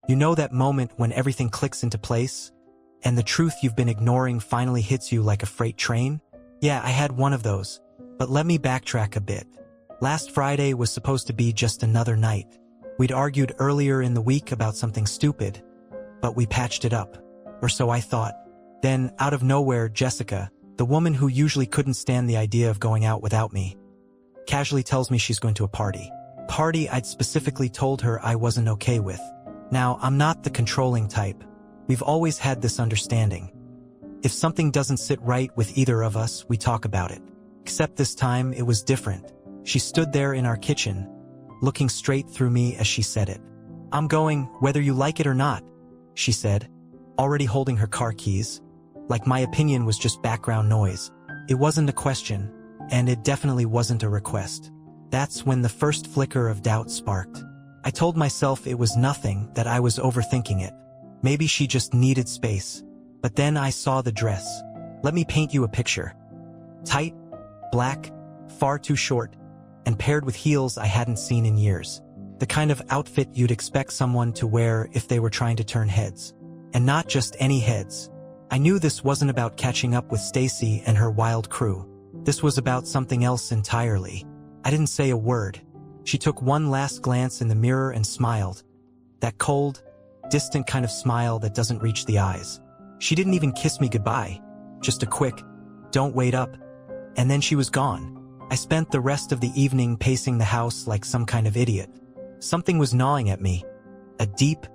You know that moment when everything clicks into place, and the truth you've been ignoring finally hits you like a freight train? Yeah, I had one of those. But let me backtrack a bit. Last Friday was supposed to be just another night. We'd argued earlier in the week about something stupid, but we patched it up. Or so I thought. Then, out of nowhere, Jessica, the woman who usually couldn't stand the idea of going out without me, casually tells me she's going to a party. Party I'd specifically told her I wasn't okay with. Now, I'm not the controlling type. We've always had this understanding. If something doesn't sit right with either of us, we talk about it. Except this time, it was different. She stood there in our kitchen, looking straight through me as she said it. "I'm going, whether you like it or not," she said, already holding her car keys. Like my opinion was just background noise. It wasn't a question, and it definitely wasn't a request. That's when the first flicker of doubt sparked. I told myself it was nothing, that I was overthinking it. Maybe she just needed space. But then I saw the dress. Let me paint you a picture. Tight, black, far too short, and paired with heels I hadn't seen in years. The kind of outfit you'd expect someone to wear if they were trying to turn heads. And not just any heads. I knew this wasn't about catching up with Stacy and her wild crew. This was about something else entirely. I didn't say a word. She took one last glance in the mirror and smiled. That cold, distant kind of smile that doesn't reach the eyes. She didn't even kiss me goodbye. Just a quick, "Don't wait up." And then she was gone. I spent the rest of the evening pacing the house like some kind of idiot. Something was gnawing at me. A deep,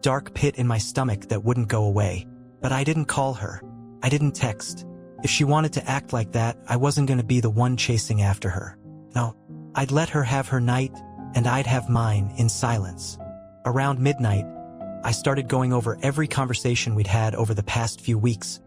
dark pit in my stomach that wouldn't go away. But I didn't call her. I didn't text. If she wanted to act like that, I wasn't going to be the one chasing after her. No, I'd let her have her night, and I'd have mine in silence. Around midnight, I started going over every conversation we'd had over the past few weeks,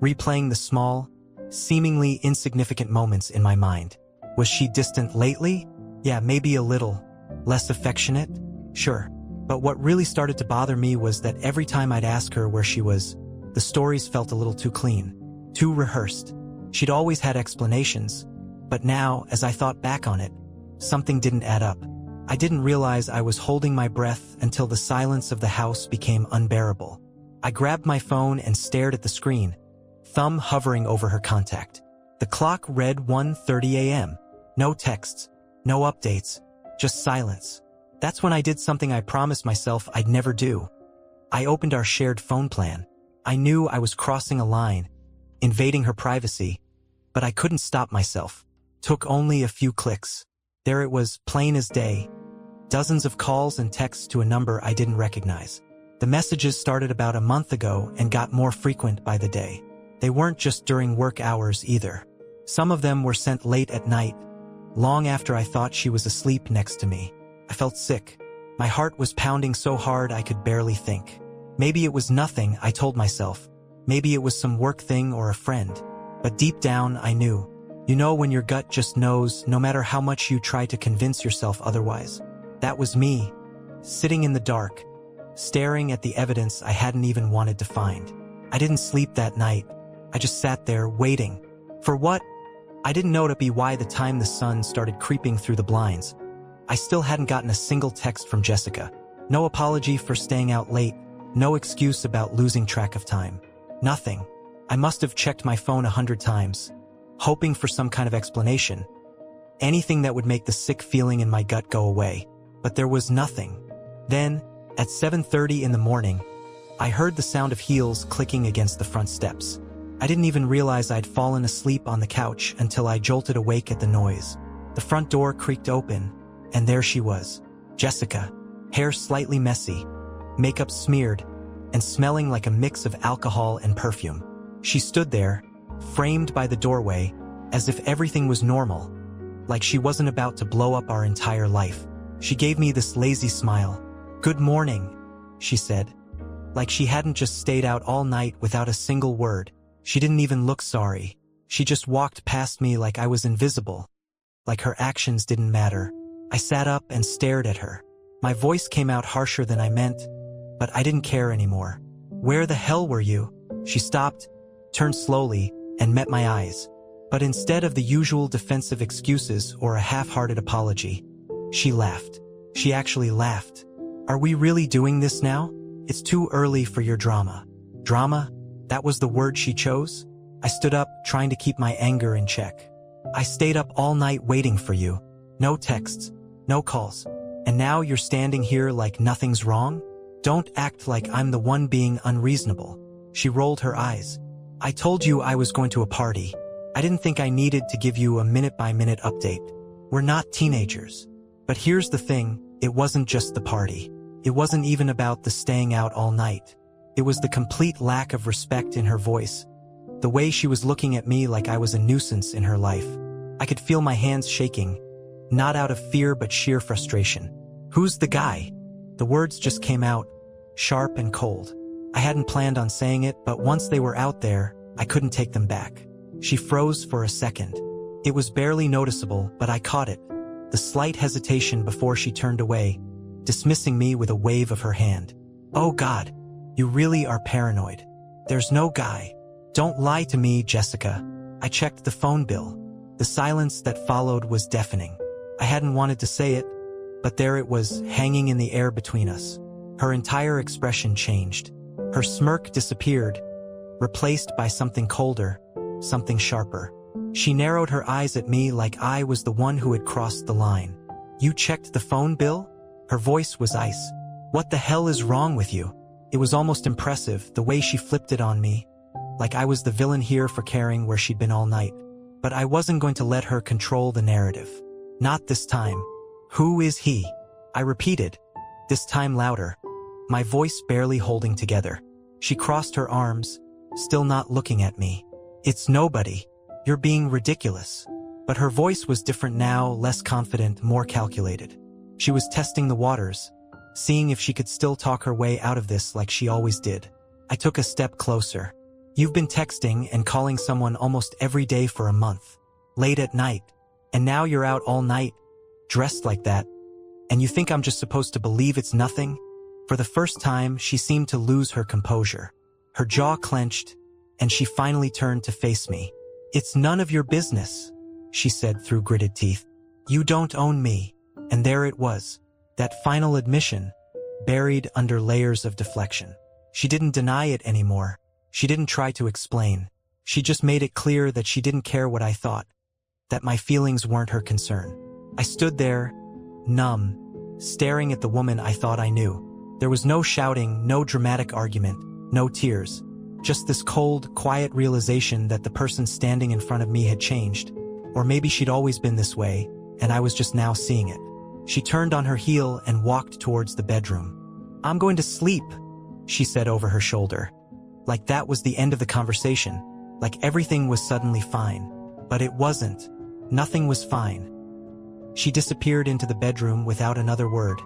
replaying the small, seemingly insignificant moments in my mind. Was she distant lately? Yeah, maybe a little. Less affectionate? Sure. But what really started to bother me was that every time I'd ask her where she was, the stories felt a little too clean, too rehearsed. She'd always had explanations, but now, as I thought back on it, something didn't add up. I didn't realize I was holding my breath until the silence of the house became unbearable. I grabbed my phone and stared at the screen, thumb hovering over her contact. The clock read 1:30 a.m. No texts, no updates, just silence. That's when I did something I promised myself I'd never do. I opened our shared phone plan. I knew I was crossing a line, invading her privacy, but I couldn't stop myself. Took only a few clicks. There it was, plain as day. Dozens of calls and texts to a number I didn't recognize. The messages started about a month ago and got more frequent by the day. They weren't just during work hours either. Some of them were sent late at night, long after I thought she was asleep next to me. I felt sick. My heart was pounding so hard I could barely think. Maybe it was nothing, I told myself. Maybe it was some work thing or a friend. But deep down, I knew. You know when your gut just knows, no matter how much you try to convince yourself otherwise. That was me, sitting in the dark, staring at the evidence I hadn't even wanted to find. I didn't sleep that night. I just sat there, waiting. For what? I didn't know to be why the time the sun started creeping through the blinds. I still hadn't gotten a single text from Jessica. No apology for staying out late. No excuse about losing track of time. Nothing. I must have checked my phone 100 times, hoping for some kind of explanation. Anything that would make the sick feeling in my gut go away. But there was nothing. Then, at 7:30 in the morning, I heard the sound of heels clicking against the front steps. I didn't even realize I'd fallen asleep on the couch until I jolted awake at the noise. The front door creaked open, and there she was. Jessica, hair slightly messy, makeup smeared, and smelling like a mix of alcohol and perfume. She stood there, framed by the doorway, as if everything was normal, like she wasn't about to blow up our entire life. She gave me this lazy smile. "Good morning," she said. Like she hadn't just stayed out all night without a single word. She didn't even look sorry. She just walked past me like I was invisible, like her actions didn't matter. I sat up and stared at her. My voice came out harsher than I meant, but I didn't care anymore. "Where the hell were you?" She stopped, turned slowly, and met my eyes. But instead of the usual defensive excuses or a half-hearted apology, she laughed. She actually laughed. "Are we really doing this now?" It's too early for your drama. Drama? That was the word she chose? I stood up, trying to keep my anger in check. I stayed up all night waiting for you. No texts, no calls. And now you're standing here like nothing's wrong? Don't act like I'm the one being unreasonable. She rolled her eyes. I told you I was going to a party. I didn't think I needed to give you a minute-by-minute update. We're not teenagers. But here's the thing, it wasn't just the party. It wasn't even about the staying out all night. It was the complete lack of respect in her voice. The way she was looking at me like I was a nuisance in her life. I could feel my hands shaking, not out of fear but sheer frustration. Who's the guy? The words just came out, sharp and cold. I hadn't planned on saying it, but once they were out there, I couldn't take them back. She froze for a second. It was barely noticeable, but I caught it. The slight hesitation before she turned away, dismissing me with a wave of her hand. Oh God, you really are paranoid. There's no guy. Don't lie to me, Jessica. I checked the phone bill. The silence that followed was deafening. I hadn't wanted to say it, but there it was, hanging in the air between us. Her entire expression changed. Her smirk disappeared, replaced by something colder, something sharper. She narrowed her eyes at me like I was the one who had crossed the line. You checked the phone bill? Her voice was ice. What the hell is wrong with you? It was almost impressive, the way she flipped it on me, like I was the villain here for caring where she'd been all night. But I wasn't going to let her control the narrative. Not this time. Who is he? I repeated, this time louder, my voice barely holding together. She crossed her arms, still not looking at me. It's nobody. You're being ridiculous. But her voice was different now, less confident, more calculated. She was testing the waters, seeing if she could still talk her way out of this like she always did. I took a step closer. You've been texting and calling someone almost every day for a month, late at night, and now you're out all night, dressed like that, and you think I'm just supposed to believe it's nothing? For the first time, she seemed to lose her composure. Her jaw clenched, and she finally turned to face me. It's none of your business, she said through gritted teeth. You don't own me. And there it was, that final admission, buried under layers of deflection. She didn't deny it anymore. She didn't try to explain. She just made it clear that she didn't care what I thought, that my feelings weren't her concern. I stood there, numb, staring at the woman I thought I knew. There was no shouting, no dramatic argument, no tears. Just this cold, quiet realization that the person standing in front of me had changed. Or maybe she'd always been this way, and I was just now seeing it. She turned on her heel and walked towards the bedroom. I'm going to sleep, she said over her shoulder. Like that was the end of the conversation, like everything was suddenly fine. But it wasn't. Nothing was fine. She disappeared into the bedroom without another word,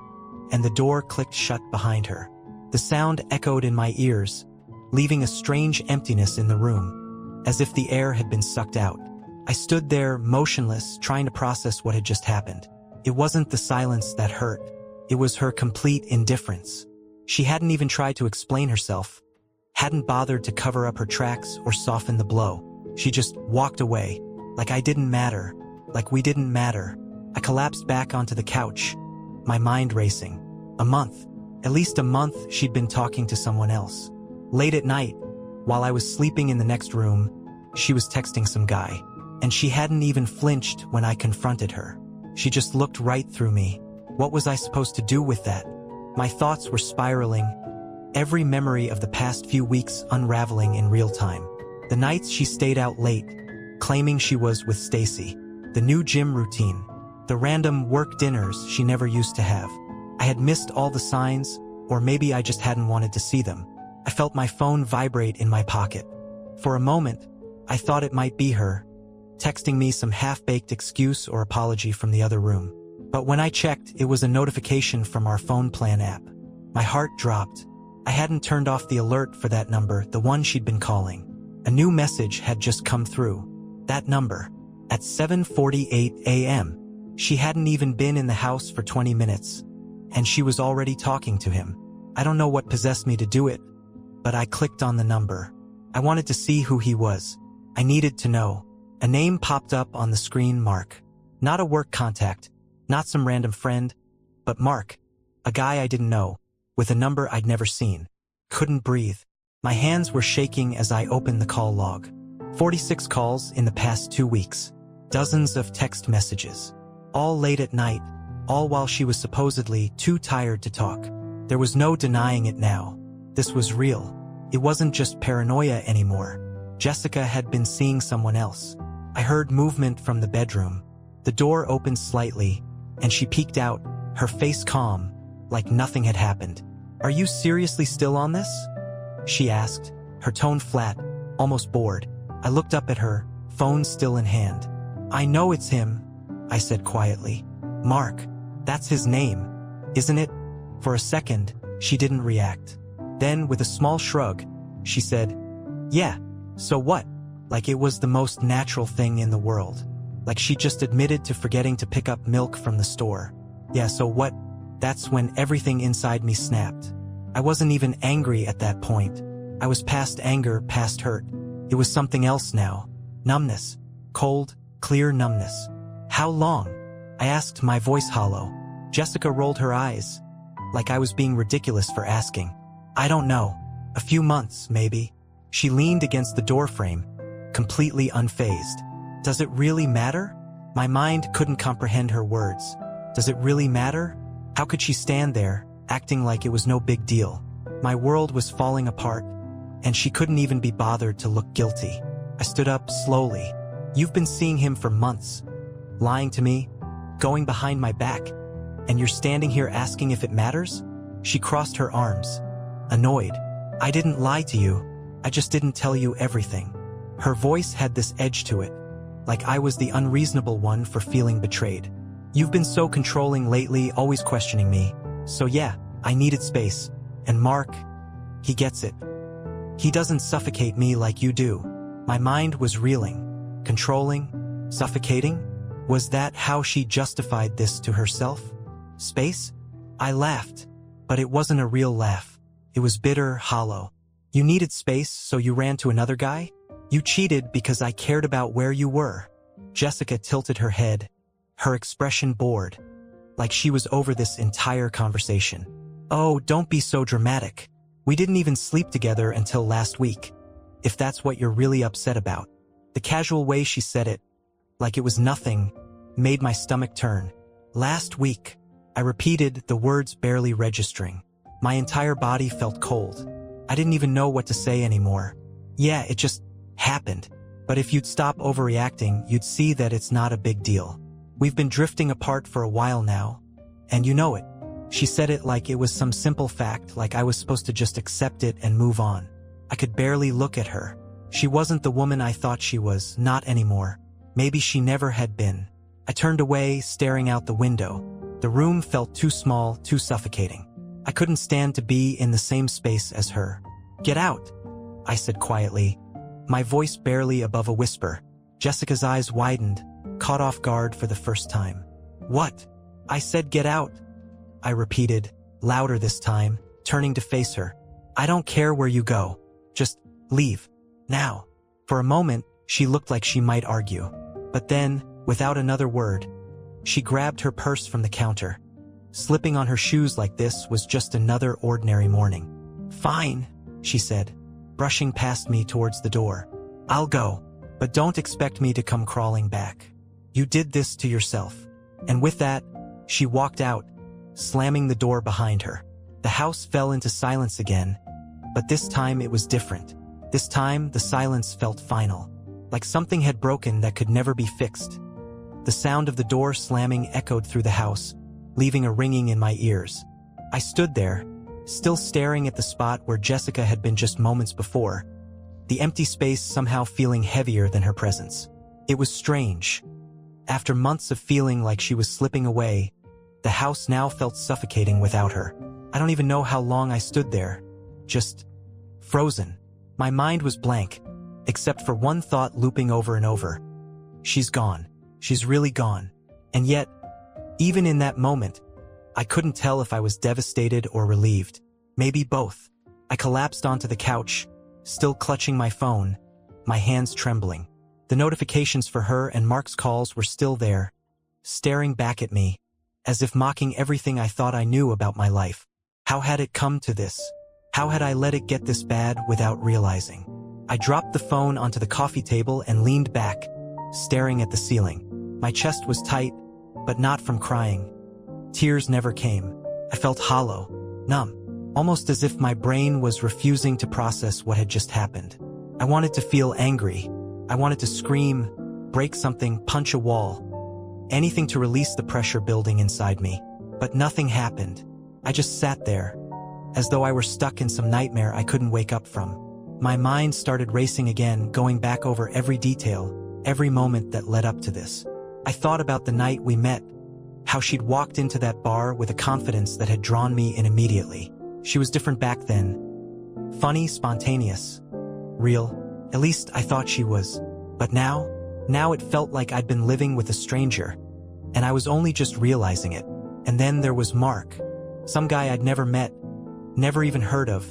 and the door clicked shut behind her. The sound echoed in my ears, leaving a strange emptiness in the room, as if the air had been sucked out. I stood there, motionless, trying to process what had just happened. It wasn't the silence that hurt. It was her complete indifference. She hadn't even tried to explain herself, hadn't bothered to cover up her tracks or soften the blow. She just walked away, like I didn't matter, like we didn't matter. I collapsed back onto the couch, my mind racing. A month, at least a month, she'd been talking to someone else. Late at night, while I was sleeping in the next room, she was texting some guy. And she hadn't even flinched when I confronted her. She just looked right through me. What was I supposed to do with that? My thoughts were spiraling, every memory of the past few weeks unraveling in real time. The nights she stayed out late, claiming she was with Stacy, the new gym routine, the random work dinners she never used to have. I had missed all the signs, or maybe I just hadn't wanted to see them. I felt my phone vibrate in my pocket. For a moment, I thought it might be her, texting me some half-baked excuse or apology from the other room. But when I checked, it was a notification from our phone plan app. My heart dropped. I hadn't turned off the alert for that number, the one she'd been calling. A new message had just come through. That number. At 7:48 a.m. She hadn't even been in the house for 20 minutes, and she was already talking to him. I don't know what possessed me to do it, but I clicked on the number. I wanted to see who he was. I needed to know. A name popped up on the screen, Mark. Not a work contact, not some random friend, but Mark, a guy I didn't know, with a number I'd never seen. Couldn't breathe. My hands were shaking as I opened the call log. 46 calls in the past 2 weeks. Dozens of text messages. All late at night, all while she was supposedly too tired to talk. There was no denying it now. This was real. It wasn't just paranoia anymore. Jessica had been seeing someone else. I heard movement from the bedroom. The door opened slightly, and she peeked out, her face calm, like nothing had happened. "Are you seriously still on this?" she asked, her tone flat, almost bored. I looked up at her, phone still in hand. "I know it's him," I said quietly. "Mark, that's his name, isn't it?" For a second, she didn't react. Then, with a small shrug, she said, "Yeah, so what?" Like it was the most natural thing in the world. Like she just admitted to forgetting to pick up milk from the store. "Yeah, so what?" That's when everything inside me snapped. I wasn't even angry at that point. I was past anger, past hurt. It was something else now. Numbness. Cold, clear numbness. "How long?" I asked, my voice hollow. Jessica rolled her eyes, like I was being ridiculous for asking. "I don't know. A few months, maybe." She leaned against the doorframe, completely unfazed. "Does it really matter?" My mind couldn't comprehend her words. Does it really matter? How could she stand there, acting like it was no big deal? My world was falling apart, and she couldn't even be bothered to look guilty. I stood up slowly. "You've been seeing him for months, lying to me, going behind my back, and you're standing here asking if it matters?" She crossed her arms, annoyed. "I didn't lie to you. I just didn't tell you everything." Her voice had this edge to it, like I was the unreasonable one for feeling betrayed. "You've been so controlling lately, always questioning me. So yeah, I needed space. And Mark, he gets it. He doesn't suffocate me like you do." My mind was reeling. Controlling? Suffocating? Was that how she justified this to herself? Space? I laughed, but it wasn't a real laugh. It was bitter, hollow. "You needed space, so you ran to another guy? You cheated because I cared about where you were." Jessica tilted her head, her expression bored, like she was over this entire conversation. "Oh, don't be so dramatic. We didn't even sleep together until last week, if that's what you're really upset about." The casual way she said it, like it was nothing, made my stomach turn. "Last week," I repeated, the words barely registering. My entire body felt cold. I didn't even know what to say anymore. "Yeah, it just happened. But if you'd stop overreacting, you'd see that it's not a big deal. We've been drifting apart for a while now, and you know it." She said it like it was some simple fact, like I was supposed to just accept it and move on. I could barely look at her. She wasn't the woman I thought she was, not anymore. Maybe she never had been. I turned away, staring out the window. The room felt too small, too suffocating. I couldn't stand to be in the same space as her. "Get out," I said quietly, my voice barely above a whisper. Jessica's eyes widened, caught off guard for the first time. "What?" I said, "Get out," I repeated, louder this time, turning to face her. "I don't care where you go. Just leave. Now." For a moment, she looked like she might argue. But then, without another word, she grabbed her purse from the counter. Slipping on her shoes like this was just another ordinary morning. "Fine," she said, brushing past me towards the door. "I'll go, but don't expect me to come crawling back. You did this to yourself." And with that, she walked out, slamming the door behind her. The house fell into silence again, but this time it was different. This time, the silence felt final, like something had broken that could never be fixed. The sound of the door slamming echoed through the house, leaving a ringing in my ears. I stood there, still staring at the spot where Jessica had been just moments before, the empty space somehow feeling heavier than her presence. It was strange. After months of feeling like she was slipping away, the house now felt suffocating without her. I don't even know how long I stood there, just frozen. My mind was blank, except for one thought looping over and over. She's gone. She's really gone. And yet, even in that moment, I couldn't tell if I was devastated or relieved. Maybe both. I collapsed onto the couch, still clutching my phone, my hands trembling. The notifications for her and Mark's calls were still there, staring back at me, as if mocking everything I thought I knew about my life. How had it come to this? How had I let it get this bad without realizing? I dropped the phone onto the coffee table and leaned back, staring at the ceiling. My chest was tight, but not from crying. Tears never came. I felt hollow, numb, almost as if my brain was refusing to process what had just happened. I wanted to feel angry. I wanted to scream, break something, punch a wall. Anything to release the pressure building inside me. But nothing happened. I just sat there, as though I were stuck in some nightmare I couldn't wake up from. My mind started racing again, going back over every detail, every moment that led up to this. I thought about the night we met, how she'd walked into that bar with a confidence that had drawn me in immediately. She was different back then. Funny, spontaneous, real. At least I thought she was. But now it felt like I'd been living with a stranger, and I was only just realizing it. And then there was Mark, some guy I'd never met, never even heard of,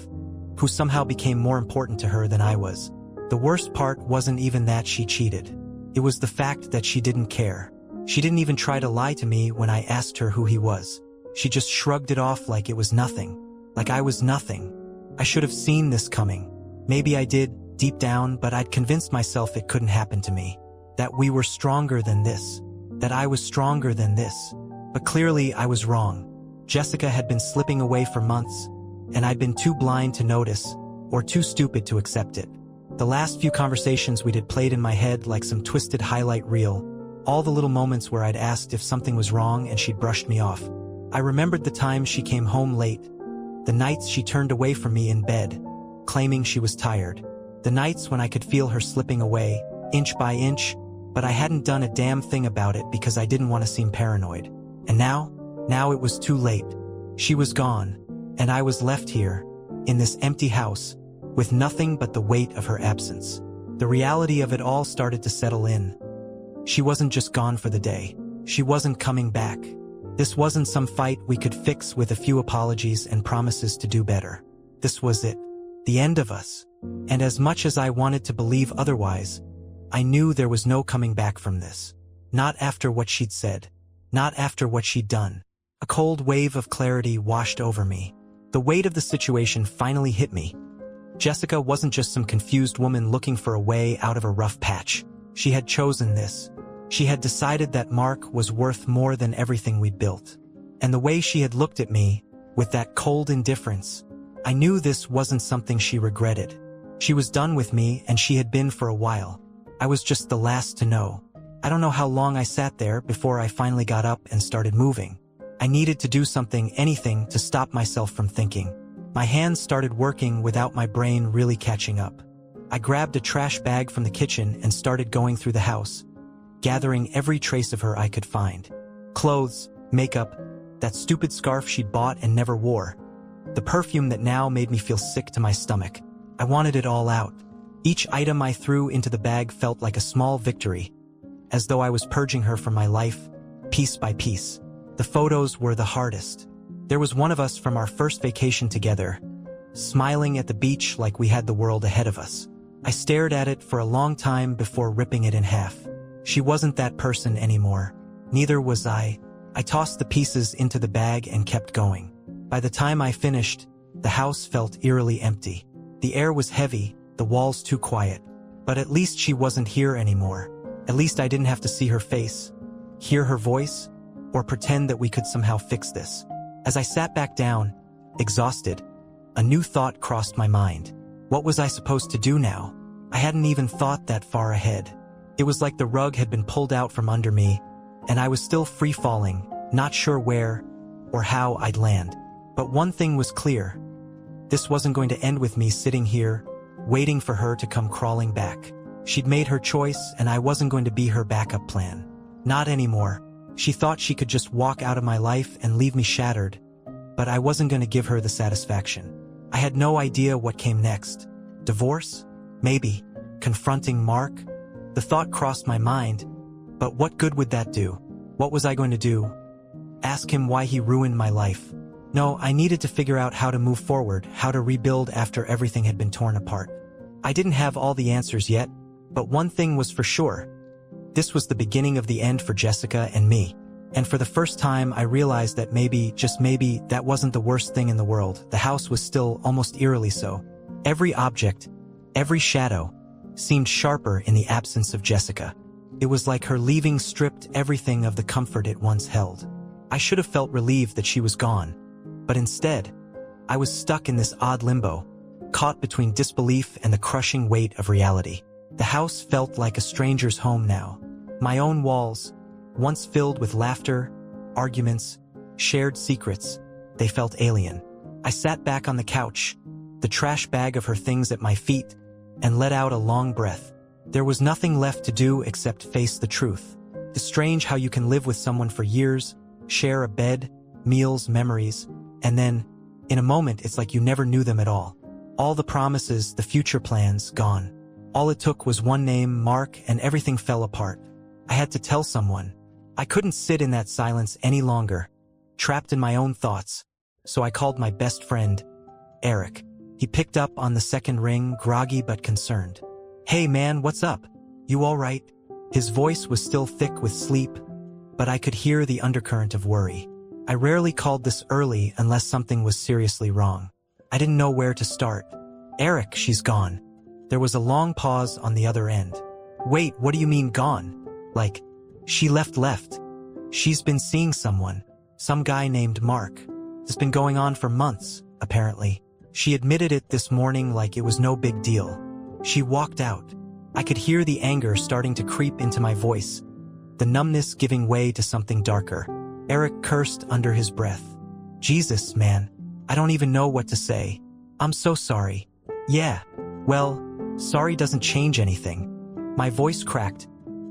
who somehow became more important to her than I was. The worst part wasn't even that she cheated. It was the fact that she didn't care. She didn't even try to lie to me when I asked her who he was. She just shrugged it off like it was nothing. Like I was nothing. I should have seen this coming. Maybe I did, deep down, but I'd convinced myself it couldn't happen to me. That we were stronger than this. That I was stronger than this. But clearly I was wrong. Jessica had been slipping away for months, and I'd been too blind to notice, or too stupid to accept it. The last few conversations we'd had played in my head like some twisted highlight reel, all the little moments where I'd asked if something was wrong and she'd brushed me off. I remembered the times she came home late, the nights she turned away from me in bed, claiming she was tired, the nights when I could feel her slipping away, inch by inch, but I hadn't done a damn thing about it because I didn't want to seem paranoid. And now it was too late. She was gone, and I was left here, in this empty house, with nothing but the weight of her absence. The reality of it all started to settle in. She wasn't just gone for the day. She wasn't coming back. This wasn't some fight we could fix with a few apologies and promises to do better. This was it. The end of us. And as much as I wanted to believe otherwise, I knew there was no coming back from this. Not after what she'd said. Not after what she'd done. A cold wave of clarity washed over me. The weight of the situation finally hit me. Jessica wasn't just some confused woman looking for a way out of a rough patch. She had chosen this. She had decided that Mark was worth more than everything we'd built. And the way she had looked at me, with that cold indifference, I knew this wasn't something she regretted. She was done with me, and she had been for a while. I was just the last to know. I don't know how long I sat there before I finally got up and started moving. I needed to do something, anything, to stop myself from thinking. My hands started working without my brain really catching up. I grabbed a trash bag from the kitchen and started going through the house, gathering every trace of her I could find. Clothes, makeup, that stupid scarf she'd bought and never wore, the perfume that now made me feel sick to my stomach. I wanted it all out. Each item I threw into the bag felt like a small victory, as though I was purging her from my life, piece by piece. The photos were the hardest. There was one of us from our first vacation together, smiling at the beach like we had the world ahead of us. I stared at it for a long time before ripping it in half. She wasn't that person anymore. Neither was I. I tossed the pieces into the bag and kept going. By the time I finished, the house felt eerily empty. The air was heavy, the walls too quiet. But at least she wasn't here anymore. At least I didn't have to see her face, hear her voice, or pretend that we could somehow fix this. As I sat back down, exhausted, a new thought crossed my mind. What was I supposed to do now? I hadn't even thought that far ahead. It was like the rug had been pulled out from under me, and I was still free-falling, not sure where or how I'd land. But one thing was clear. This wasn't going to end with me sitting here, waiting for her to come crawling back. She'd made her choice, and I wasn't going to be her backup plan. Not anymore. She thought she could just walk out of my life and leave me shattered, but I wasn't going to give her the satisfaction. I had no idea what came next. Divorce? Maybe. Confronting Mark? The thought crossed my mind, but what good would that do? What was I going to do? Ask him why he ruined my life? No, I needed to figure out how to move forward, how to rebuild after everything had been torn apart. I didn't have all the answers yet, but one thing was for sure. This was the beginning of the end for Jessica and me. And for the first time, I realized that maybe, just maybe, that wasn't the worst thing in the world. The house was still almost eerily so. Every object, every shadow, seemed sharper in the absence of Jessica. It was like her leaving stripped everything of the comfort it once held. I should have felt relieved that she was gone. But instead, I was stuck in this odd limbo, caught between disbelief and the crushing weight of reality. The house felt like a stranger's home now. My own walls, once filled with laughter, arguments, shared secrets, they felt alien. I sat back on the couch, the trash bag of her things at my feet, and let out a long breath. There was nothing left to do except face the truth. It's strange how you can live with someone for years, share a bed, meals, memories, and then, in a moment, it's like you never knew them at all. All the promises, the future plans, gone. All it took was one name, Mark, and everything fell apart. I had to tell someone. I couldn't sit in that silence any longer, trapped in my own thoughts, so I called my best friend, Eric. He picked up on the second ring, groggy but concerned. "Hey man, what's up? You all right?" His voice was still thick with sleep, but I could hear the undercurrent of worry. I rarely called this early unless something was seriously wrong. I didn't know where to start. "Eric, she's gone." There was a long pause on the other end. "Wait, what do you mean gone? Like, she left? She's been seeing someone, some guy named Mark. It's been going on for months, apparently. She admitted it this morning like it was no big deal. She walked out." I could hear the anger starting to creep into my voice, the numbness giving way to something darker. Eric cursed under his breath. "Jesus, man, I don't even know what to say. I'm so sorry." "Yeah, well, sorry doesn't change anything." My voice cracked,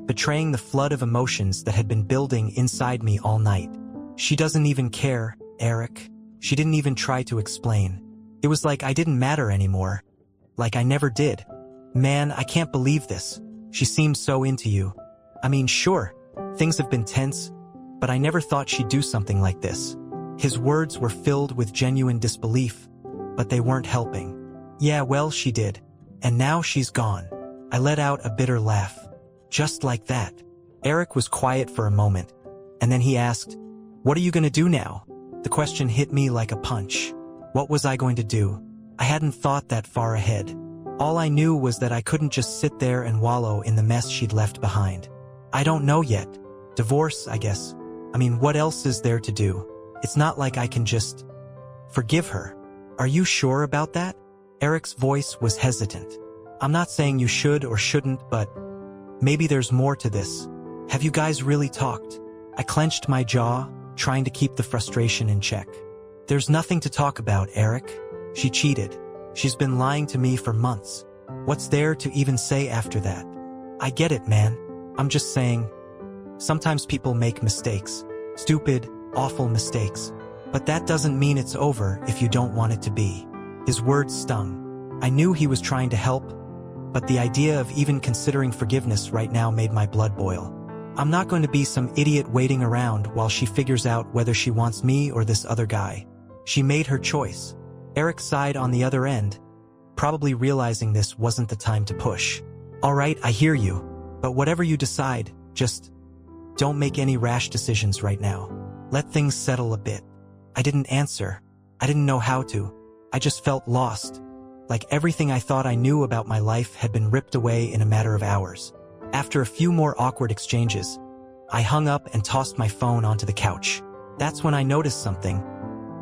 betraying the flood of emotions that had been building inside me all night. "She doesn't even care, Eric." She didn't even try to explain. It was like I didn't matter anymore. Like I never did. "Man, I can't believe this. She seemed so into you. I mean, sure, things have been tense, but I never thought she'd do something like this." His words were filled with genuine disbelief, but they weren't helping. "Yeah, well, she did. And now she's gone." I let out a bitter laugh. "Just like that." Eric was quiet for a moment, and then he asked, "What are you going to do now?" The question hit me like a punch. What was I going to do? I hadn't thought that far ahead. All I knew was that I couldn't just sit there and wallow in the mess she'd left behind. I don't know yet. Divorce, I guess. I mean, what else is there to do? It's not like I can just forgive her. "Are you sure about that?" Eric's voice was hesitant. "I'm not saying you should or shouldn't, but maybe there's more to this. Have you guys really talked?" I clenched my jaw, trying to keep the frustration in check. "There's nothing to talk about, Eric. She cheated. She's been lying to me for months. What's there to even say after that?" "I get it, man. I'm just saying, sometimes people make mistakes. Stupid, awful mistakes. But that doesn't mean it's over if you don't want it to be." His words stung. I knew he was trying to help, but the idea of even considering forgiveness right now made my blood boil. I'm not going to be some idiot waiting around while she figures out whether she wants me or this other guy. She made her choice. Eric sighed on the other end, probably realizing this wasn't the time to push. "All right, I hear you. But whatever you decide, just don't make any rash decisions right now. Let things settle a bit." I didn't answer. I didn't know how to. I just felt lost. Like everything I thought I knew about my life had been ripped away in a matter of hours. After a few more awkward exchanges, I hung up and tossed my phone onto the couch. That's when I noticed something.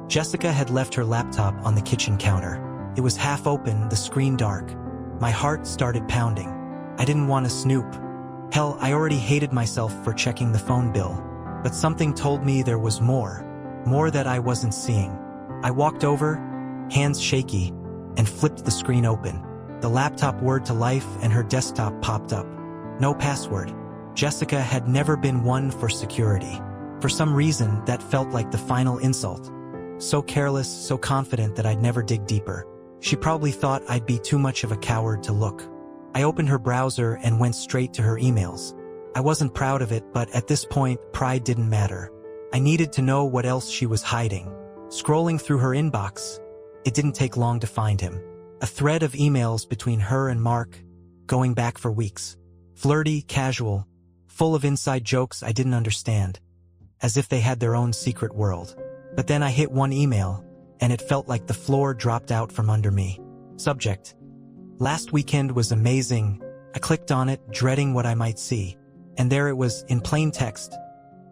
Jessica had left her laptop on the kitchen counter. It was half open, the screen dark. My heart started pounding. I didn't want to snoop. Hell, I already hated myself for checking the phone bill. But something told me there was more that I wasn't seeing. I walked over, hands shaky, and flipped the screen open. The laptop whirred to life and her desktop popped up. No password. Jessica had never been one for security. For some reason, that felt like the final insult. So careless, so confident that I'd never dig deeper. She probably thought I'd be too much of a coward to look. I opened her browser and went straight to her emails. I wasn't proud of it, but at this point, pride didn't matter. I needed to know what else she was hiding. Scrolling through her inbox, it didn't take long to find him. A thread of emails between her and Mark, going back for weeks. Flirty, casual, full of inside jokes I didn't understand. as if they had their own secret world. But then I hit one email, and it felt like the floor dropped out from under me. Subject: last weekend was amazing. I clicked on it, dreading what I might see. And there it was, in plain text.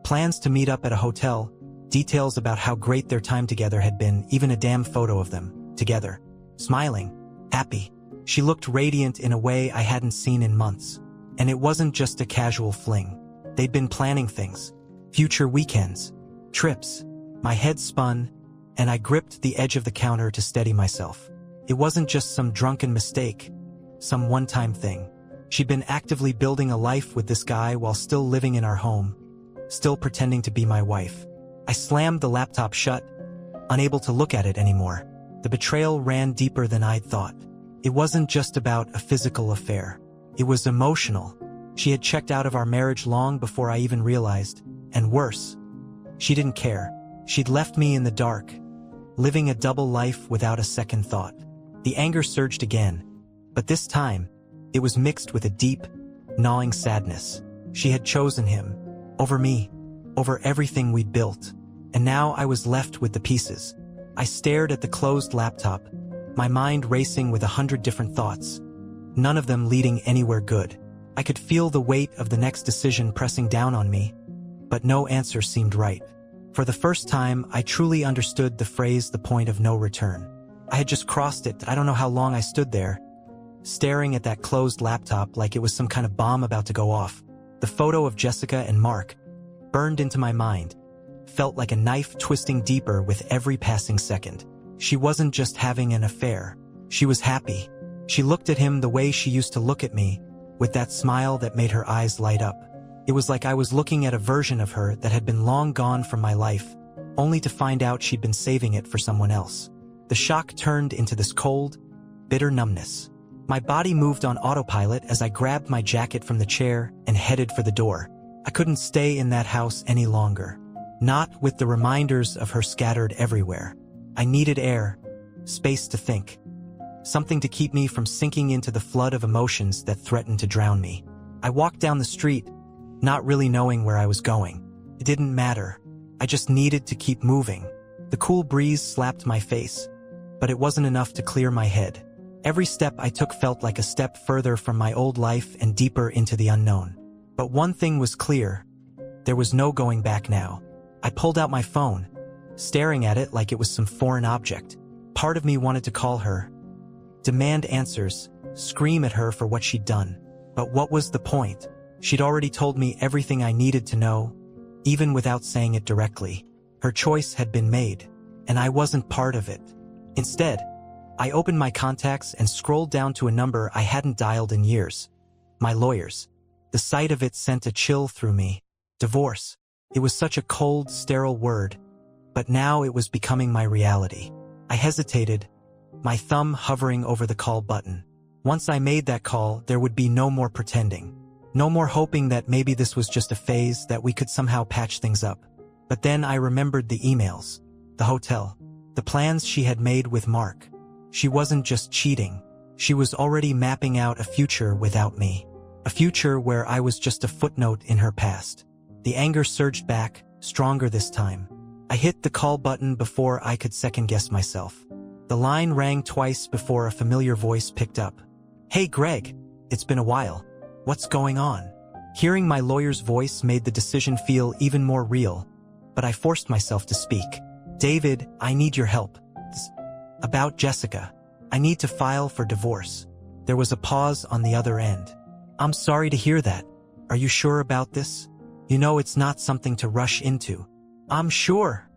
Plans to meet up at a hotel, details about how great their time together had been, even a damn photo of them, together. Smiling. Happy. She looked radiant in a way I hadn't seen in months. And it wasn't just a casual fling. They'd been planning things. Future weekends. Trips. My head spun, and I gripped the edge of the counter to steady myself. It wasn't just some drunken mistake, some one-time thing. She'd been actively building a life with this guy while still living in our home, still pretending to be my wife. I slammed the laptop shut, unable to look at it anymore. The betrayal ran deeper than I'd thought. It wasn't just about a physical affair. It was emotional. She had checked out of our marriage long before I even realized. And worse, she didn't care. She'd left me in the dark, living a double life without a second thought. The anger surged again, but this time, it was mixed with a deep, gnawing sadness. She had chosen him, over me, over everything we'd built. And now I was left with the pieces. I stared at the closed laptop, my mind racing with 100 different thoughts, none of them leading anywhere good. I could feel the weight of the next decision pressing down on me, but no answer seemed right. For the first time, I truly understood the phrase, the point of no return. I had just crossed it. I don't know how long I stood there, staring at that closed laptop like it was some kind of bomb about to go off. The photo of Jessica and Mark, burned into my mind, felt like a knife twisting deeper with every passing second. She wasn't just having an affair. She was happy. She looked at him the way she used to look at me, with that smile that made her eyes light up. It was like I was looking at a version of her that had been long gone from my life, only to find out she'd been saving it for someone else. The shock turned into this cold, bitter numbness. My body moved on autopilot as I grabbed my jacket from the chair and headed for the door. I couldn't stay in that house any longer. Not with the reminders of her scattered everywhere. I needed air, space to think. Something to keep me from sinking into the flood of emotions that threatened to drown me. I walked down the street, not really knowing where I was going. It didn't matter. I just needed to keep moving. The cool breeze slapped my face, but it wasn't enough to clear my head. Every step I took felt like a step further from my old life and deeper into the unknown. But one thing was clear. There was no going back now. I pulled out my phone, staring at it like it was some foreign object. Part of me wanted to call her, demand answers, scream at her for what she'd done. But what was the point? She'd already told me everything I needed to know, even without saying it directly. Her choice had been made, and I wasn't part of it. Instead, I opened my contacts and scrolled down to a number I hadn't dialed in years. My lawyer's. The sight of it sent a chill through me. Divorce. It was such a cold, sterile word, but now it was becoming my reality. I hesitated, my thumb hovering over the call button. Once I made that call, there would be no more pretending. No more hoping that maybe this was just a phase, that we could somehow patch things up. But then I remembered the emails, the hotel, the plans she had made with Mark. She wasn't just cheating. She was already mapping out a future without me. A future where I was just a footnote in her past. The anger surged back, stronger this time. I hit the call button before I could second-guess myself. The line rang twice before a familiar voice picked up. "Hey Greg, it's been a while. What's going on?" Hearing my lawyer's voice made the decision feel even more real, but I forced myself to speak. "David, I need your help. About Jessica. I need to file for divorce." There was a pause on the other end. "I'm sorry to hear that. Are you sure about this? You know it's not something to rush into." "I'm sure,"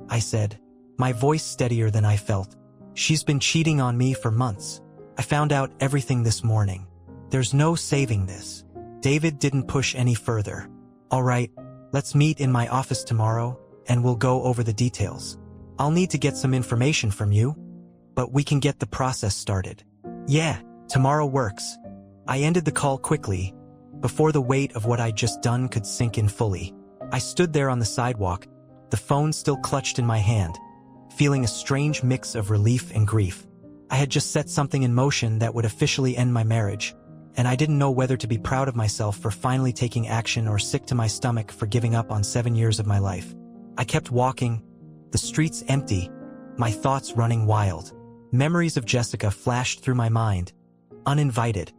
I said, my voice steadier than I felt. "She's been cheating on me for months. I found out everything this morning. There's no saving this." David didn't push any further. "All right, let's meet in my office tomorrow, and we'll go over the details. I'll need to get some information from you, but we can get the process started." "Yeah, tomorrow works." I ended the call quickly, before the weight of what I'd just done could sink in fully. I stood there on the sidewalk, the phone still clutched in my hand, feeling a strange mix of relief and grief. I had just set something in motion that would officially end my marriage, and I didn't know whether to be proud of myself for finally taking action or sick to my stomach for giving up on 7 years of my life. I kept walking, the streets empty, my thoughts running wild. Memories of Jessica flashed through my mind, uninvited,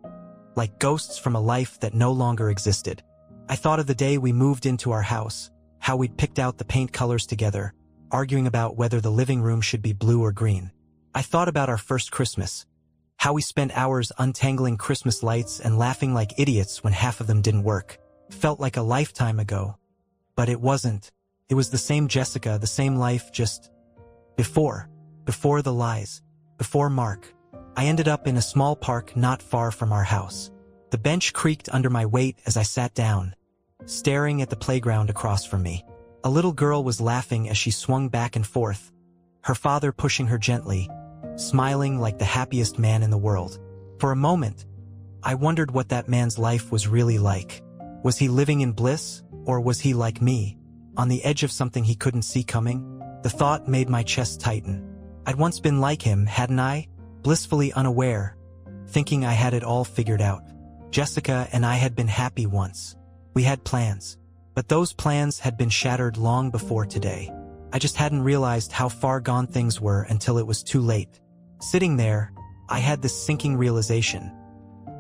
like ghosts from a life that no longer existed. I thought of the day we moved into our house, how we'd picked out the paint colors together, arguing about whether the living room should be blue or green. I thought about our first Christmas, how we spent hours untangling Christmas lights and laughing like idiots when half of them didn't work. Felt like a lifetime ago. But it wasn't. It was the same Jessica, the same life, just before the lies, before Mark. I ended up in a small park not far from our house. The bench creaked under my weight as I sat down, staring at the playground across from me. A little girl was laughing as she swung back and forth, her father pushing her gently, smiling like the happiest man in the world. For a moment, I wondered what that man's life was really like. Was he living in bliss, or was he like me, on the edge of something he couldn't see coming? The thought made my chest tighten. I'd once been like him, hadn't I? Blissfully unaware, thinking I had it all figured out. Jessica and I had been happy once. We had plans. But those plans had been shattered long before today. I just hadn't realized how far gone things were until it was too late. Sitting there, I had this sinking realization.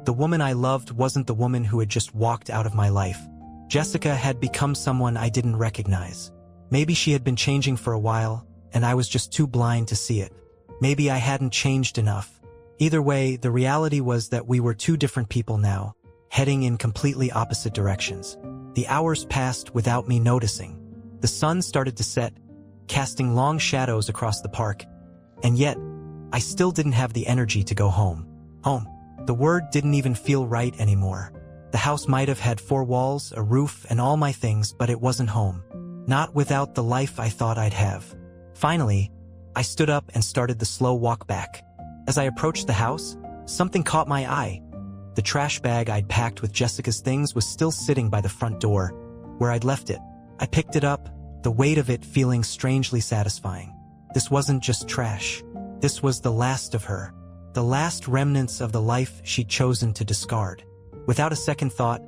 The woman I loved wasn't the woman who had just walked out of my life. Jessica had become someone I didn't recognize. Maybe she had been changing for a while, and I was just too blind to see it. Maybe I hadn't changed enough. Either way, the reality was that we were two different people now, heading in completely opposite directions. The hours passed without me noticing. The sun started to set, casting long shadows across the park, and yet, I still didn't have the energy to go home. Home. The word didn't even feel right anymore. The house might have had 4 walls, a roof, and all my things, but it wasn't home. Not without the life I thought I'd have. Finally, I stood up and started the slow walk back. As I approached the house, something caught my eye. The trash bag I'd packed with Jessica's things was still sitting by the front door, where I'd left it. I picked it up, the weight of it feeling strangely satisfying. This wasn't just trash. This was the last of her. The last remnants of the life she'd chosen to discard. Without a second thought,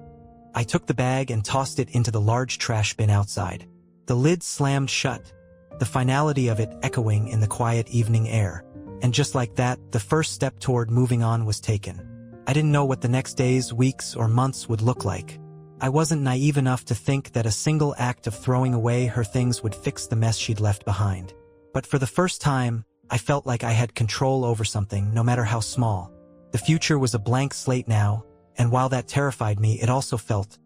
I took the bag and tossed it into the large trash bin outside. The lid slammed shut, the finality of it echoing in the quiet evening air. And just like that, the first step toward moving on was taken. I didn't know what the next days, weeks, or months would look like. I wasn't naive enough to think that a single act of throwing away her things would fix the mess she'd left behind. But for the first time, I felt like I had control over something, no matter how small. The future was a blank slate now, and while that terrified me, it also felt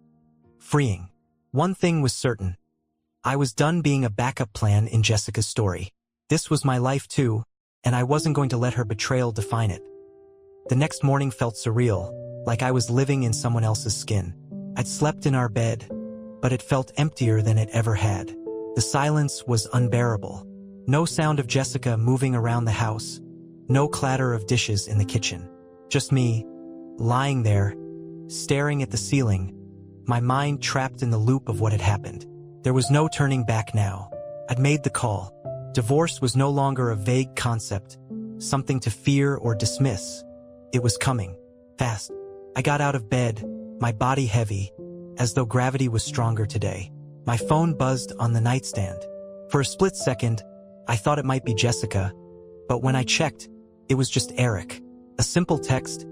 freeing. One thing was certain. I was done being a backup plan in Jessica's story. This was my life too, and I wasn't going to let her betrayal define it. The next morning felt surreal, like I was living in someone else's skin. I'd slept in our bed, but it felt emptier than it ever had. The silence was unbearable. No sound of Jessica moving around the house, no clatter of dishes in the kitchen. Just me, lying there, staring at the ceiling, my mind trapped in the loop of what had happened. There was no turning back now. I'd made the call. Divorce was no longer a vague concept, something to fear or dismiss. It was coming, fast. I got out of bed, my body heavy, as though gravity was stronger today. My phone buzzed on the nightstand. For a split second, I thought it might be Jessica, but when I checked, it was just Eric. A simple text,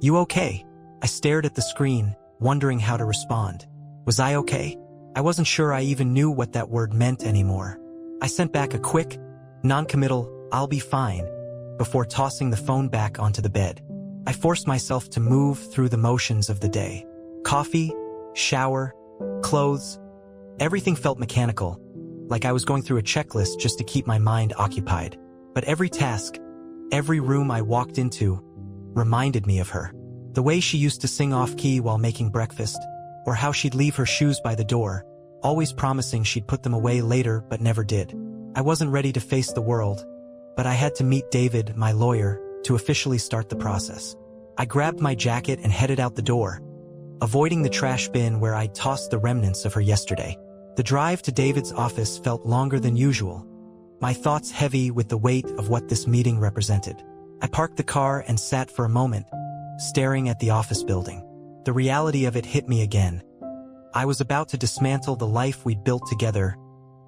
"You okay?" I stared at the screen, wondering how to respond. Was I okay? I wasn't sure I even knew what that word meant anymore. I sent back a quick, non-committal, "I'll be fine," before tossing the phone back onto the bed. I forced myself to move through the motions of the day. Coffee, shower, clothes. Everything felt mechanical, like I was going through a checklist just to keep my mind occupied. But every task, every room I walked into, reminded me of her. The way she used to sing off-key while making breakfast, or how she'd leave her shoes by the door, always promising she'd put them away later but never did. I wasn't ready to face the world, but I had to meet David, my lawyer, to officially start the process. I grabbed my jacket and headed out the door, avoiding the trash bin where I'd tossed the remnants of her yesterday. The drive to David's office felt longer than usual, my thoughts heavy with the weight of what this meeting represented. I parked the car and sat for a moment, staring at the office building. The reality of it hit me again. I was about to dismantle the life we'd built together,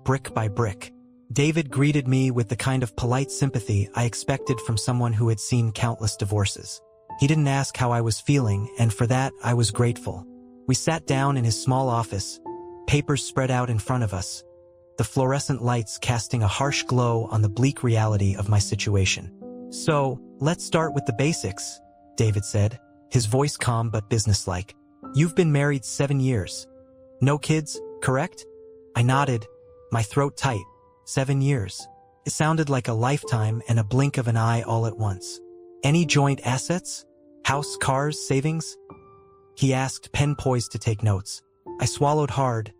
brick by brick. David greeted me with the kind of polite sympathy I expected from someone who had seen countless divorces. He didn't ask how I was feeling, and for that, I was grateful. We sat down in his small office, papers spread out in front of us, the fluorescent lights casting a harsh glow on the bleak reality of my situation. "So, let's start with the basics," David said, his voice calm but businesslike. "You've been married 7 years. No kids, correct?" I nodded, my throat tight. 7 years. It sounded like a lifetime and a blink of an eye all at once. "Any joint assets? House, cars, savings?" He asked, pen poised to take notes. I swallowed hard,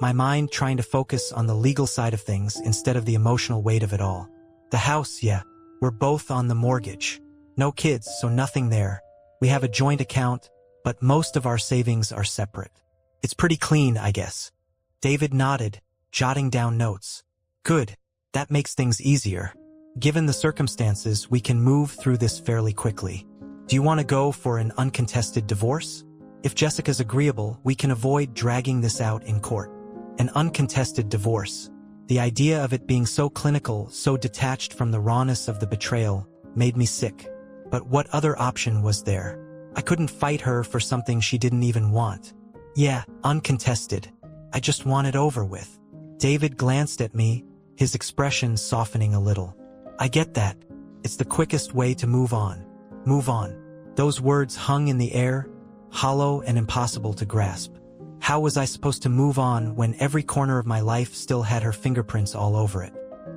my mind trying to focus on the legal side of things instead of the emotional weight of it all. "The house, yeah. We're both on the mortgage. No kids, so nothing there. We have a joint account, but most of our savings are separate. It's pretty clean, I guess." David nodded, jotting down notes. "Good. That makes things easier. Given the circumstances, we can move through this fairly quickly. Do you want to go for an uncontested divorce? If Jessica's agreeable, we can avoid dragging this out in court." An uncontested divorce. The idea of it being so clinical, so detached from the rawness of the betrayal, made me sick. But what other option was there? I couldn't fight her for something she didn't even want. "Yeah, uncontested. I just want it over with." David glanced at me, his expression softening a little. "I get that. It's the quickest way to move on." Move on. Those words hung in the air, hollow and impossible to grasp. How was I supposed to move on when every corner of my life still had her fingerprints all over it?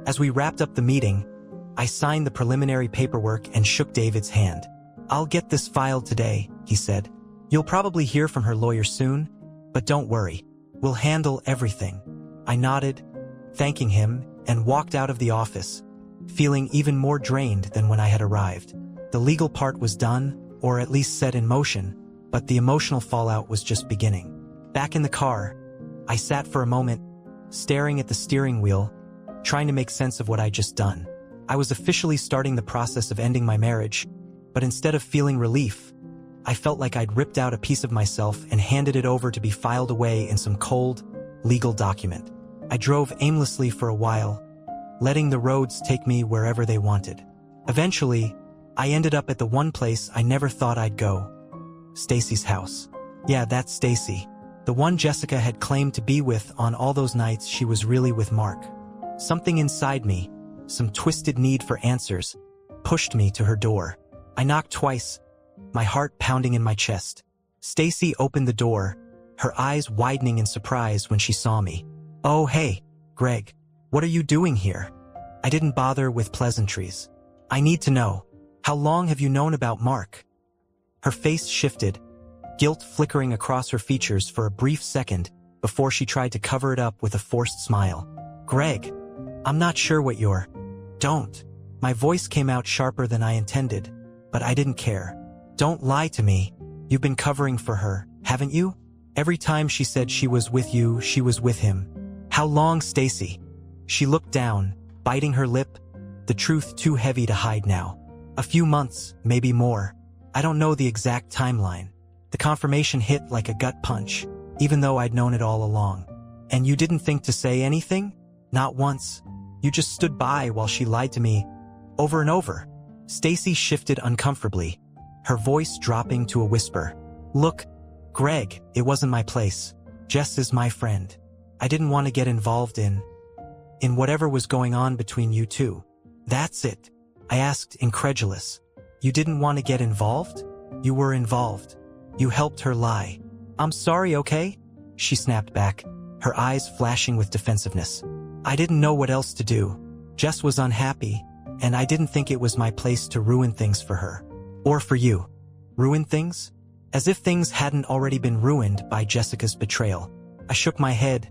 As we wrapped up the meeting, I signed the preliminary paperwork and shook David's hand. "I'll get this filed today," he said. "You'll probably hear from her lawyer soon, but don't worry. We'll handle everything." I nodded, thanking him, and walked out of the office, feeling even more drained than when I had arrived. The legal part was done, or at least set in motion, but the emotional fallout was just beginning. Back in the car, I sat for a moment, staring at the steering wheel, trying to make sense of what I'd just done. I was officially starting the process of ending my marriage, but instead of feeling relief, I felt like I'd ripped out a piece of myself and handed it over to be filed away in some cold, legal document. I drove aimlessly for a while, letting the roads take me wherever they wanted. Eventually, I ended up at the one place I never thought I'd go. Stacy's house. Yeah, that's Stacy. The one Jessica had claimed to be with on all those nights she was really with Mark. Something inside me, some twisted need for answers, pushed me to her door. I knocked twice, my heart pounding in my chest. Stacy opened the door, her eyes widening in surprise when she saw me. "Oh, hey, Greg. What are you doing here?" I didn't bother with pleasantries. "I need to know. How long have you known about Mark?" Her face shifted, guilt flickering across her features for a brief second before she tried to cover it up with a forced smile. "Greg, I'm not sure what you're—" "Don't." My voice came out sharper than I intended, but I didn't care. "Don't lie to me. You've been covering for her, haven't you? Every time she said she was with you, she was with him. How long, Stacy?" She looked down, biting her lip, the truth too heavy to hide now. "A few months, maybe more. I don't know the exact timeline." The confirmation hit like a gut punch, even though I'd known it all along. "And you didn't think to say anything? Not once. You just stood by while she lied to me, over and over." Stacy shifted uncomfortably, her voice dropping to a whisper. "Look, Greg, it wasn't my place. Jess is my friend. I didn't want to get involved in whatever was going on between you two." "That's it?" I asked, incredulous. "You didn't want to get involved?" "You were involved. You helped her lie." "I'm sorry, okay?" She snapped back, her eyes flashing with defensiveness. "I didn't know what else to do. Jess was unhappy, and I didn't think it was my place to ruin things for her. Or for you." "Ruin things?" As if things hadn't already been ruined by Jessica's betrayal. I shook my head,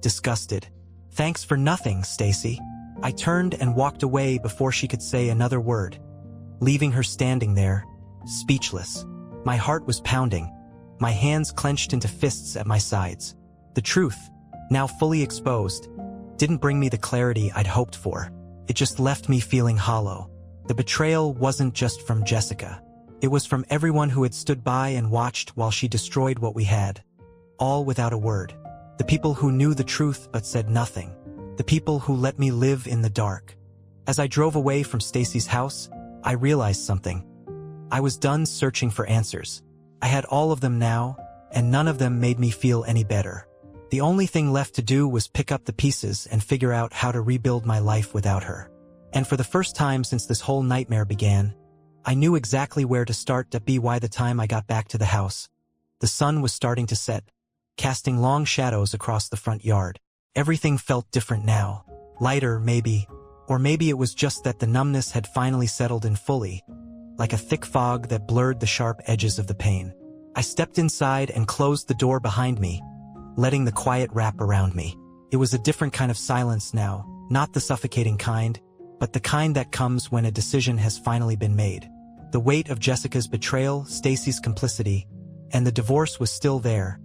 disgusted. "Thanks for nothing, Stacy." I turned and walked away before she could say another word, leaving her standing there, speechless. My heart was pounding, my hands clenched into fists at my sides. The truth, now fully exposed, didn't bring me the clarity I'd hoped for. It just left me feeling hollow. The betrayal wasn't just from Jessica. It was from everyone who had stood by and watched while she destroyed what we had. All without a word. The people who knew the truth but said nothing. The people who let me live in the dark. As I drove away from Stacy's house, I realized something. I was done searching for answers. I had all of them now, and none of them made me feel any better. The only thing left to do was pick up the pieces and figure out how to rebuild my life without her. And for the first time since this whole nightmare began, I knew exactly where to start. By the time I got back to the house, the sun was starting to set, casting long shadows across the front yard. Everything felt different now. Lighter, maybe, or maybe it was just that the numbness had finally settled in fully, like a thick fog that blurred the sharp edges of the pain. I stepped inside and closed the door behind me, letting the quiet wrap around me. It was a different kind of silence now, not the suffocating kind, but the kind that comes when a decision has finally been made. The weight of Jessica's betrayal, Stacy's complicity, and the divorce was still there,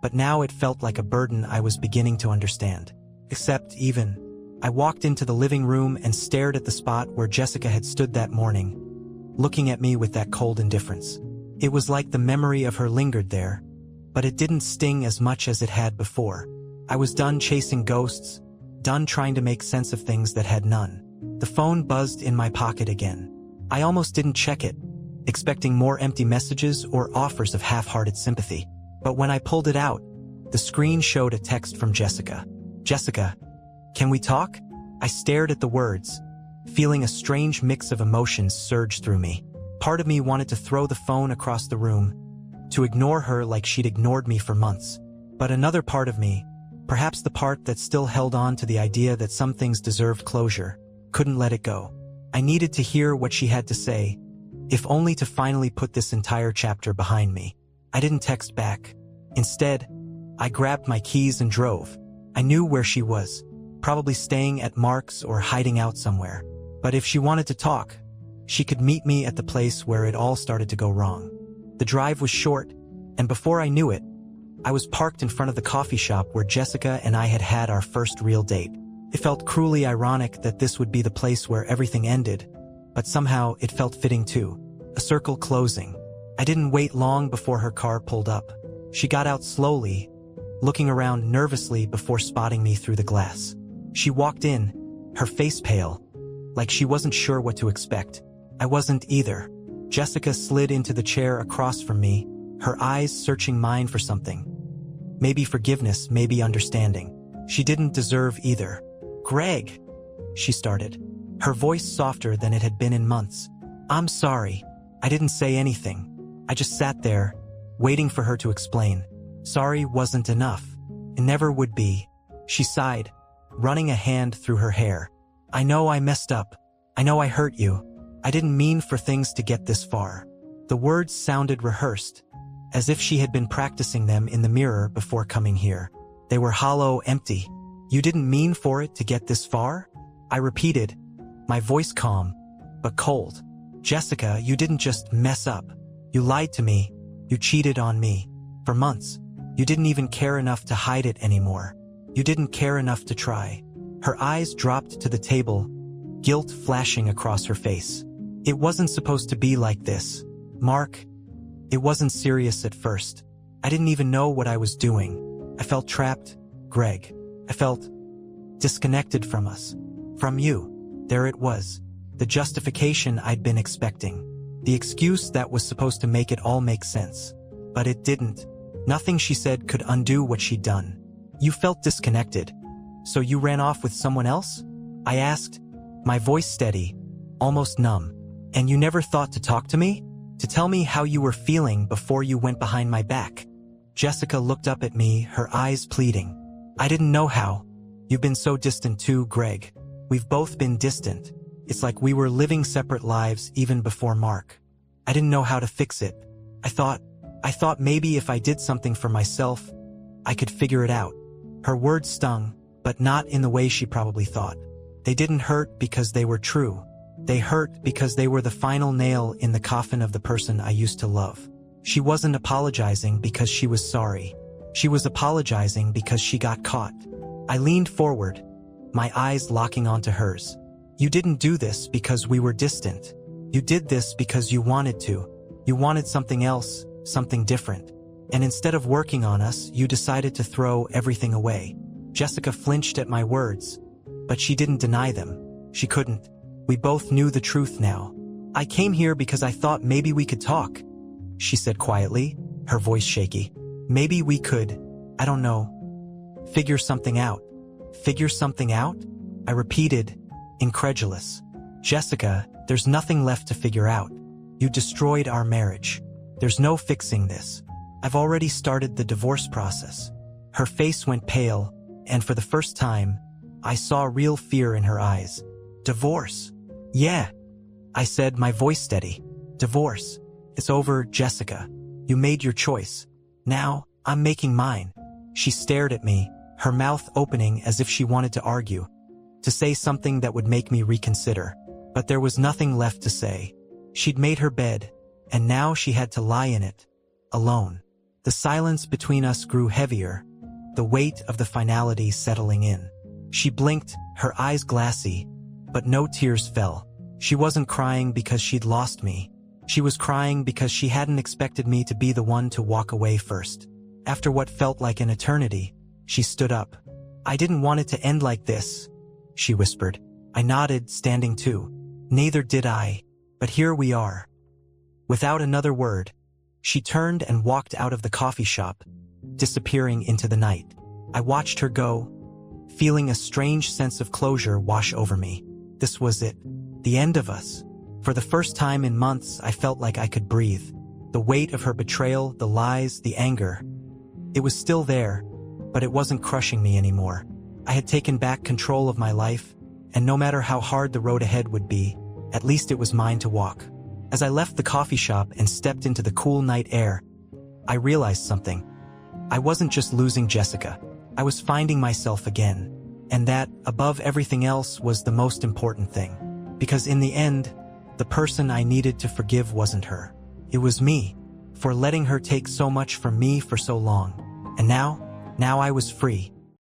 but now it felt like a burden I was beginning to understand. I walked into the living room and stared at the spot where Jessica had stood that morning, looking at me with that cold indifference. It was like the memory of her lingered there, but it didn't sting as much as it had before. I was done chasing ghosts, done trying to make sense of things that had none. The phone buzzed in my pocket again. I almost didn't check it, expecting more empty messages or offers of half-hearted sympathy. But when I pulled it out, the screen showed a text from Jessica. "Jessica, can we talk?" I stared at the words, feeling a strange mix of emotions surge through me. Part of me wanted to throw the phone across the room, to ignore her like she'd ignored me for months. But another part of me, perhaps the part that still held on to the idea that some things deserved closure, couldn't let it go. I needed to hear what she had to say, if only to finally put this entire chapter behind me. I didn't text back. Instead, I grabbed my keys and drove. I knew where she was, probably staying at Mark's or hiding out somewhere. But if she wanted to talk, she could meet me at the place where it all started to go wrong. The drive was short, and before I knew it, I was parked in front of the coffee shop where Jessica and I had had our first real date. It felt cruelly ironic that this would be the place where everything ended, but somehow it felt fitting too. A circle closing. I didn't wait long before her car pulled up. She got out slowly, looking around nervously before spotting me through the glass. She walked in, her face pale, like she wasn't sure what to expect. I wasn't either. Jessica slid into the chair across from me, her eyes searching mine for something. Maybe forgiveness, maybe understanding. She didn't deserve either. "Greg," she started, her voice softer than it had been in months. "I'm sorry." I didn't say anything. I just sat there, waiting for her to explain. Sorry wasn't enough. It never would be. She sighed, running a hand through her hair. "I know I messed up. I know I hurt you. I didn't mean for things to get this far." The words sounded rehearsed, as if she had been practicing them in the mirror before coming here. They were hollow, empty. "You didn't mean for it to get this far?" I repeated, my voice calm, but cold. "Jessica, you didn't just mess up. You lied to me. You cheated on me. For months. You didn't even care enough to hide it anymore. You didn't care enough to try." Her eyes dropped to the table, guilt flashing across her face. "It wasn't supposed to be like this, Mark. It wasn't serious at first. I didn't even know what I was doing. I felt trapped, Greg. I felt disconnected from us. From you." There it was. The justification I'd been expecting. The excuse that was supposed to make it all make sense. But it didn't. Nothing she said could undo what she'd done. "You felt disconnected. So you ran off with someone else?" I asked, my voice steady, almost numb. "And you never thought to talk to me? To tell me how you were feeling before you went behind my back?" Jessica looked up at me, her eyes pleading. "I didn't know how. You've been so distant too, Greg. We've both been distant. It's like we were living separate lives even before Mark. I didn't know how to fix it. I thought maybe if I did something for myself, I could figure it out." Her words stung, but not in the way she probably thought. They didn't hurt because they were true. They hurt because they were the final nail in the coffin of the person I used to love. She wasn't apologizing because she was sorry. She was apologizing because she got caught. I leaned forward, my eyes locking onto hers. "You didn't do this because we were distant. You did this because you wanted to. You wanted something else, something different. And instead of working on us, you decided to throw everything away. Jessica flinched at my words, but she didn't deny them. She couldn't. We both knew the truth now. I came here because I thought maybe we could talk, she said quietly, her voice shaky. Maybe we could, I don't know, figure something out. Figure something out? I repeated, incredulous. Jessica, there's nothing left to figure out. You destroyed our marriage. There's no fixing this. I've already started the divorce process. Her face went pale, and for the first time, I saw real fear in her eyes. Divorce? Yeah, I said, my voice steady. Divorce. It's over, Jessica. You made your choice. Now, I'm making mine. She stared at me, her mouth opening as if she wanted to argue, to say something that would make me reconsider. But there was nothing left to say. She'd made her bed, and now she had to lie in it, alone. The silence between us grew heavier, the weight of the finality settling in. She blinked, her eyes glassy, but no tears fell. She wasn't crying because she'd lost me. She was crying because she hadn't expected me to be the one to walk away first. After what felt like an eternity, she stood up. I didn't want it to end like this, she whispered. I nodded, standing too. Neither did I, but here we are. Without another word, she turned and walked out of the coffee shop, disappearing into the night. I watched her go, feeling a strange sense of closure wash over me. This was it, the end of us. For the first time in months, I felt like I could breathe. The weight of her betrayal, the lies, the anger. It was still there, but it wasn't crushing me anymore. I had taken back control of my life, and no matter how hard the road ahead would be, at least it was mine to walk. As I left the coffee shop and stepped into the cool night air, I realized something. I wasn't just losing Jessica. I was finding myself again. And that, above everything else, was the most important thing. Because in the end, the person I needed to forgive wasn't her. It was me, for letting her take so much from me for so long. And now I was free.